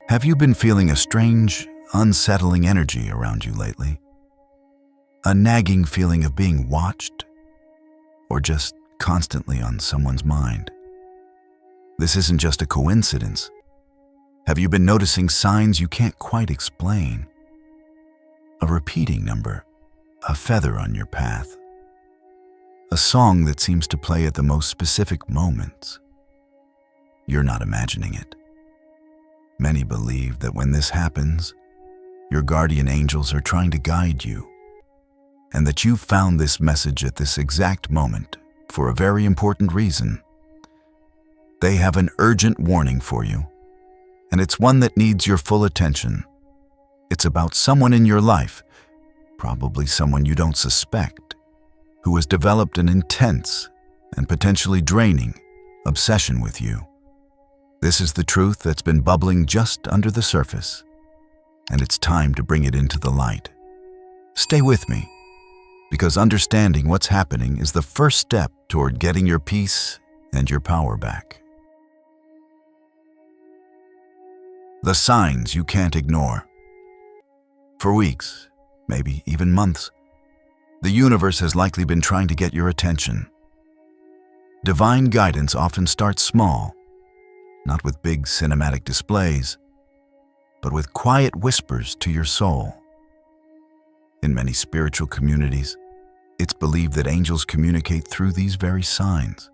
Have you been feeling a strange, unsettling energy around you lately? A nagging feeling of being watched? Or just constantly on someone's mind? This isn't just a coincidence. Have you been noticing signs you can't quite explain? A repeating number, a feather on your path, a song that seems to play at the most specific moments. You're not imagining it. Many believe that when this happens, your guardian angels are trying to guide you, and that you've found this message at this exact moment for a very important reason. They have an urgent warning for you, and it's one that needs your full attention. It's about someone in your life, probably someone you don't suspect, who has developed an intense and potentially draining obsession with you. This is the truth that's been bubbling just under the surface, and it's time to bring it into the light. Stay with me, because understanding what's happening is the first step toward getting your peace and your power back. The signs you can't ignore. For weeks, maybe even months, the universe has likely been trying to get your attention. Divine guidance often starts small, not with big cinematic displays, but with quiet whispers to your soul. In many spiritual communities, it's believed that angels communicate through these very signs.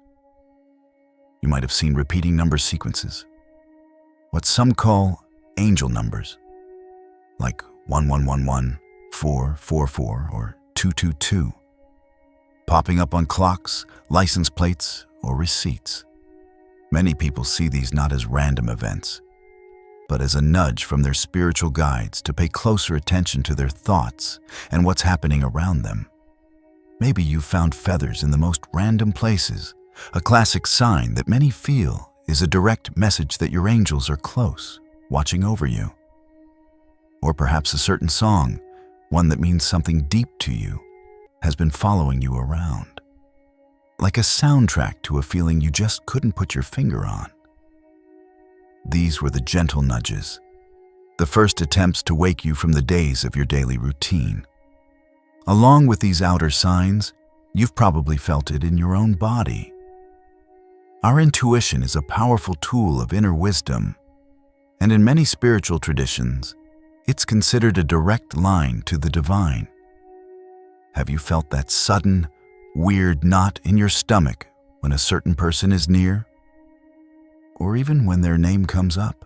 You might have seen repeating number sequences, what some call angel numbers, like 1111, 444, or 222, popping up on clocks, license plates, or receipts. Many people see these not as random events, but as a nudge from their spiritual guides to pay closer attention to their thoughts and what's happening around them. Maybe you've found feathers in the most random places, a classic sign that many feel is a direct message that your angels are close, watching over you. Or perhaps a certain song, one that means something deep to you, has been following you around, like a soundtrack to a feeling you just couldn't put your finger on. These were the gentle nudges, the first attempts to wake you from the days of your daily routine. Along with these outer signs, you've probably felt it in your own body. Our intuition is a powerful tool of inner wisdom, and in many spiritual traditions, it's considered a direct line to the divine. Have you felt that sudden, weird knot in your stomach when a certain person is near? Or even when their name comes up?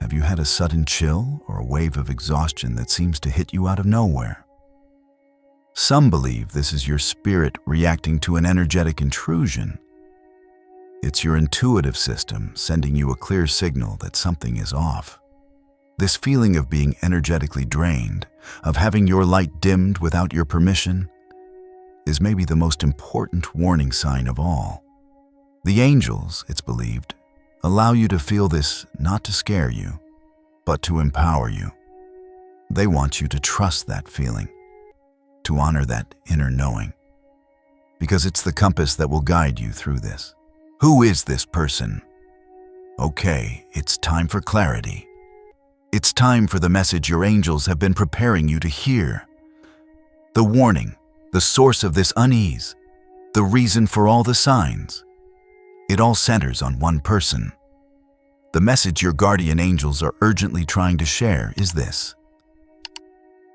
Have you had a sudden chill or a wave of exhaustion that seems to hit you out of nowhere? Some believe this is your spirit reacting to an energetic intrusion. It's your intuitive system sending you a clear signal that something is off. This feeling of being energetically drained, of having your light dimmed without your permission, is maybe the most important warning sign of all. The angels, it's believed, allow you to feel this not to scare you, but to empower you. They want you to trust that feeling, to honor that inner knowing, because it's the compass that will guide you through this. Who is this person? Okay, it's time for clarity. It's time for the message your angels have been preparing you to hear. The warning, the source of this unease, the reason for all the signs. It all centers on one person. The message your guardian angels are urgently trying to share is this.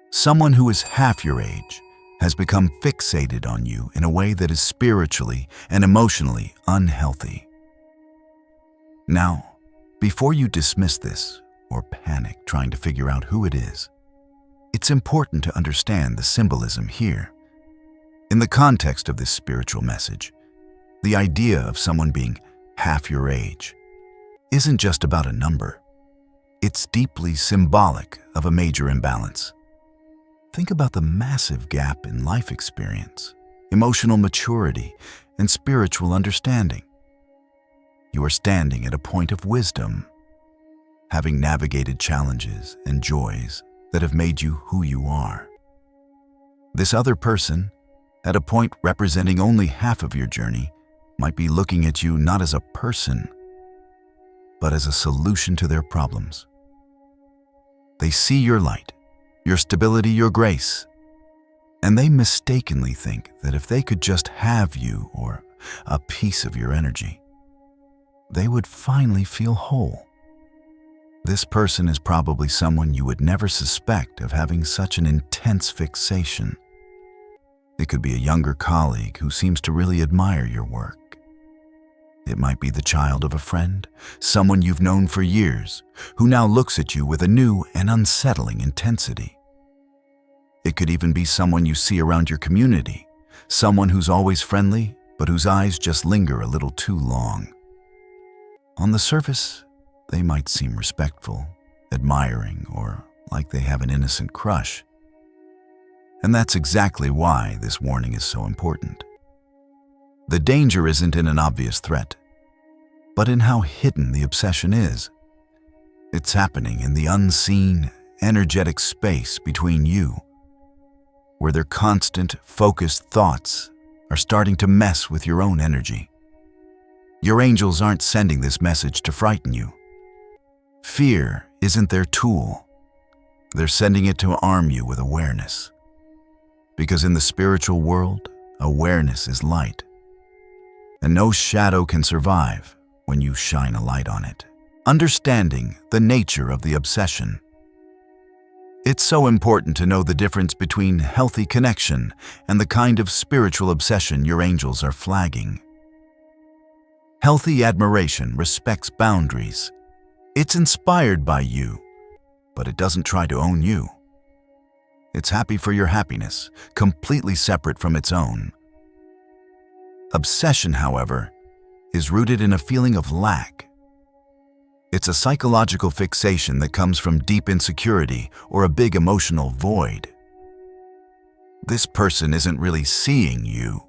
Someone who is half your age has become fixated on you in a way that is spiritually and emotionally unhealthy. Now, before you dismiss this or panic trying to figure out who it is, it's important to understand the symbolism here. In the context of this spiritual message, the idea of someone being half your age isn't just about a number. It's deeply symbolic of a major imbalance. Think about the massive gap in life experience, emotional maturity, and spiritual understanding. You are standing at a point of wisdom, having navigated challenges and joys that have made you who you are. This other person, at a point representing only half of your journey, might be looking at you not as a person, but as a solution to their problems. They see your light, your stability, your grace, and they mistakenly think that if they could just have you or a piece of your energy, they would finally feel whole. This person is probably someone you would never suspect of having such an intense fixation. It could be a younger colleague who seems to really admire your work. It might be the child of a friend, someone you've known for years, who now looks at you with a new and unsettling intensity. It could even be someone you see around your community, someone who's always friendly, but whose eyes just linger a little too long. On the surface, they might seem respectful, admiring, or like they have an innocent crush. And that's exactly why this warning is so important. The danger isn't in an obvious threat, but in how hidden the obsession is. It's happening in the unseen, energetic space between you, where their constant, focused thoughts are starting to mess with your own energy. Your angels aren't sending this message to frighten you. Fear isn't their tool. They're sending it to arm you with awareness. Because in the spiritual world, awareness is light. And no shadow can survive when you shine a light on it. Understanding the nature of the obsession. It's so important to know the difference between healthy connection and the kind of spiritual obsession your angels are flagging. Healthy admiration respects boundaries. It's inspired by you, but it doesn't try to own you. It's happy for your happiness, completely separate from its own. Obsession, however, is rooted in a feeling of lack. It's a psychological fixation that comes from deep insecurity or a big emotional void. This person isn't really seeing you.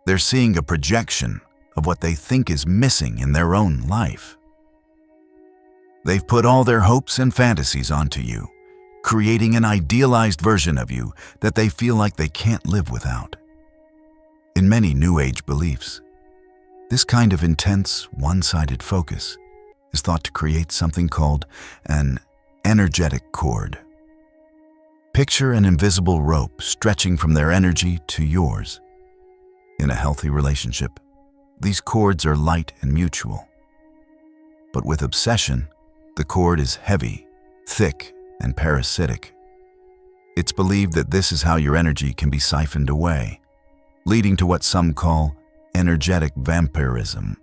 They're seeing a projection of what they think is missing in their own life. They've put all their hopes and fantasies onto you, creating an idealized version of you that they feel like they can't live without. In many New Age beliefs, this kind of intense, one-sided focus is thought to create something called an energetic cord. Picture an invisible rope stretching from their energy to yours. In a healthy relationship, these cords are light and mutual. But with obsession, the cord is heavy, thick, and parasitic. It's believed that this is how your energy can be siphoned away, leading to what some call energetic vampirism.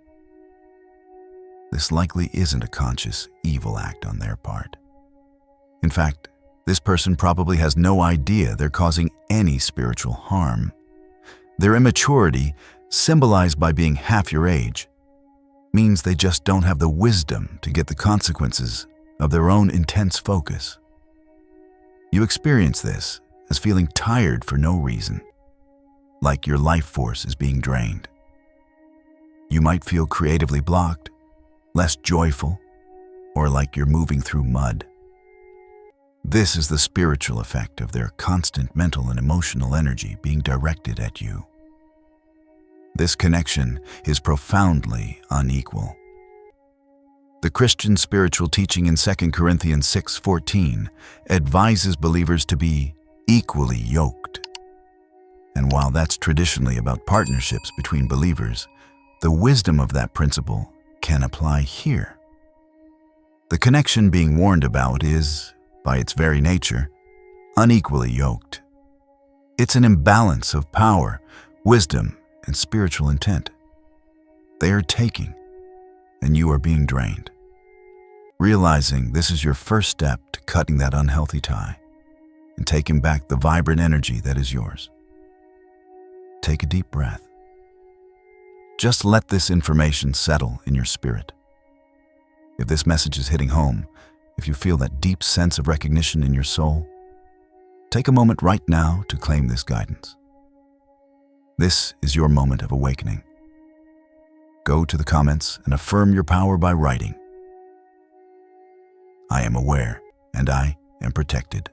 This likely isn't a conscious, evil act on their part. In fact, this person probably has no idea they're causing any spiritual harm. Their immaturity, symbolized by being half your age, means they just don't have the wisdom to get the consequences of their own intense focus. You experience this as feeling tired for no reason, like your life force is being drained. You might feel creatively blocked, less joyful, or like you're moving through mud. This is the spiritual effect of their constant mental and emotional energy being directed at you. This connection is profoundly unequal. The Christian spiritual teaching in 2 Corinthians 6:14 advises believers to be equally yoked. And while that's traditionally about partnerships between believers, the wisdom of that principle can apply here. The connection being warned about is, by its very nature, unequally yoked. It's an imbalance of power, wisdom, and spiritual intent. They are taking, and you are being drained. Realizing this is your first step to cutting that unhealthy tie and taking back the vibrant energy that is yours. Take a deep breath. Just let this information settle in your spirit. If this message is hitting home, if you feel that deep sense of recognition in your soul, take a moment right now to claim this guidance. This is your moment of awakening. Go to the comments and affirm your power by writing, "I am aware and I am protected."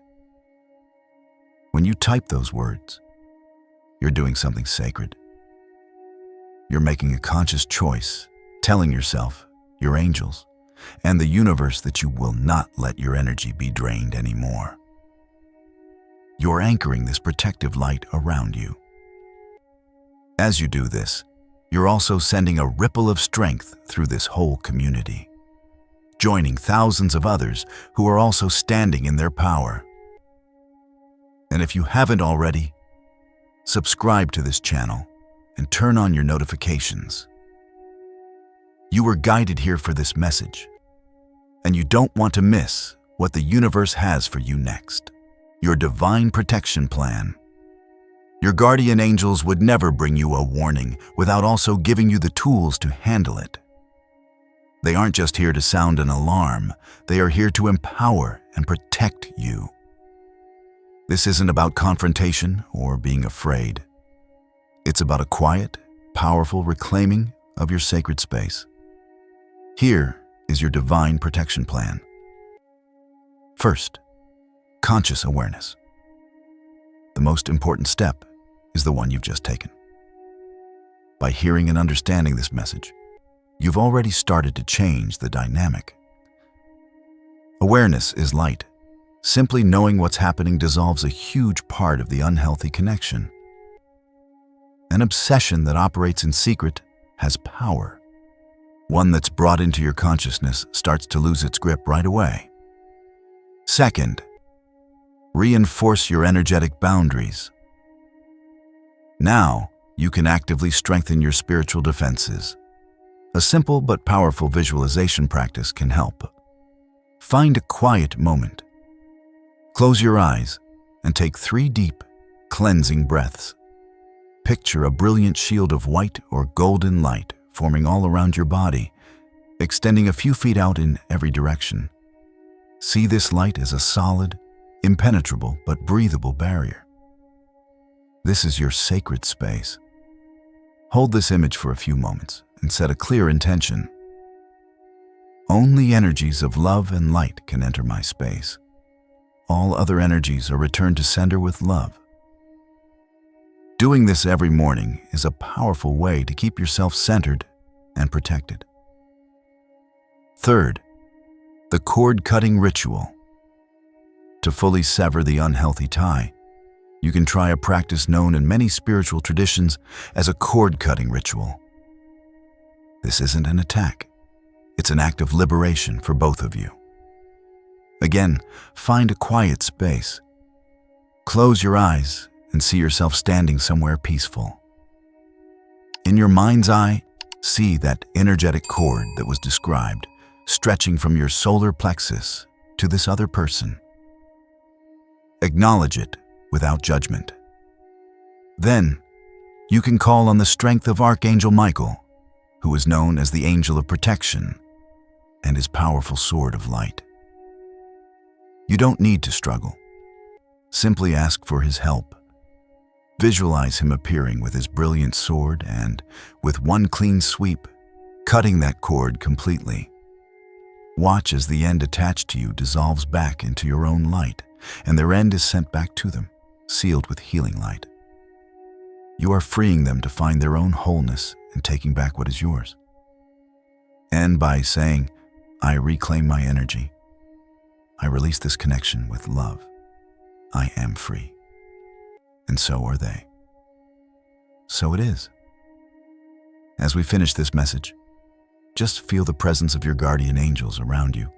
When you type those words, you're doing something sacred. You're making a conscious choice, telling yourself your angels, and the universe that you will not let your energy be drained anymore. You're anchoring this protective light around you. As you do this, you're also sending a ripple of strength through this whole community, joining thousands of others who are also standing in their power. And if you haven't already, subscribe to this channel and turn on your notifications. You were guided here for this message, and you don't want to miss what the universe has for you next. Your divine protection plan. Your guardian angels would never bring you a warning without also giving you the tools to handle it. They aren't just here to sound an alarm, they are here to empower and protect you. This isn't about confrontation or being afraid. It's about a quiet, powerful reclaiming of your sacred space. Here is your divine protection plan. First, conscious awareness. The most important step is the one you've just taken. By hearing and understanding this message, you've already started to change the dynamic. Awareness is light. Simply knowing what's happening dissolves a huge part of the unhealthy connection. An obsession that operates in secret has power. One that's brought into your consciousness starts to lose its grip right away. Second, reinforce your energetic boundaries. Now, you can actively strengthen your spiritual defenses. A simple but powerful visualization practice can help. Find a quiet moment. Close your eyes and take 3 deep, cleansing breaths. Picture a brilliant shield of white or golden light forming all around your body, extending a few feet out in every direction. See this light as a solid, impenetrable but breathable barrier. This is your sacred space. Hold this image for a few moments and set a clear intention. Only energies of love and light can enter my space. All other energies are returned to sender with love. Doing this every morning is a powerful way to keep yourself centered and protected. Third, the cord-cutting ritual. To fully sever the unhealthy tie, you can try a practice known in many spiritual traditions as a cord-cutting ritual. This isn't an attack. It's an act of liberation for both of you. Again, find a quiet space. Close your eyes and see yourself standing somewhere peaceful. In your mind's eye, see that energetic cord that was described, stretching from your solar plexus to this other person. Acknowledge it without judgment. Then, you can call on the strength of Archangel Michael, who is known as the Angel of Protection, and his powerful sword of light. You don't need to struggle. Simply ask for his help. Visualize him appearing with his brilliant sword and, with one clean sweep, cutting that cord completely. Watch as the end attached to you dissolves back into your own light, and their end is sent back to them, sealed with healing light. You are freeing them to find their own wholeness and taking back what is yours. And by saying, I reclaim my energy, I release this connection with love. I am free. And so are they. So it is. As we finish this message, just feel the presence of your guardian angels around you.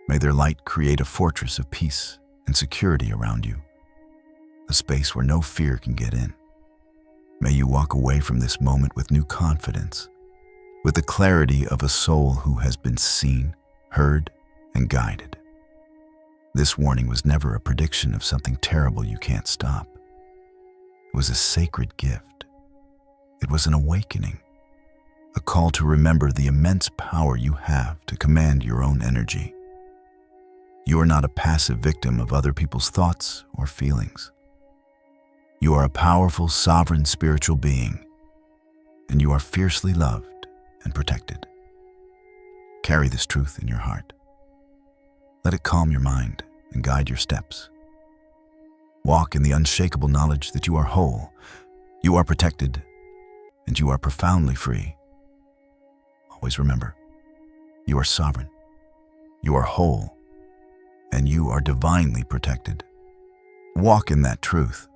May their light create a fortress of peace and security around you, a space where no fear can get in. May you walk away from this moment with new confidence, with the clarity of a soul who has been seen, heard, and guided. This warning was never a prediction of something terrible you can't stop. It was a sacred gift. It was an awakening, a call to remember the immense power you have to command your own energy. You are not a passive victim of other people's thoughts or feelings. You are a powerful, sovereign spiritual being, and you are fiercely loved and protected. Carry this truth in your heart. Let it calm your mind and guide your steps. Walk in the unshakable knowledge that you are whole, you are protected, and you are profoundly free. Always remember, You are sovereign. You are whole. And you are divinely protected. Walk in that truth.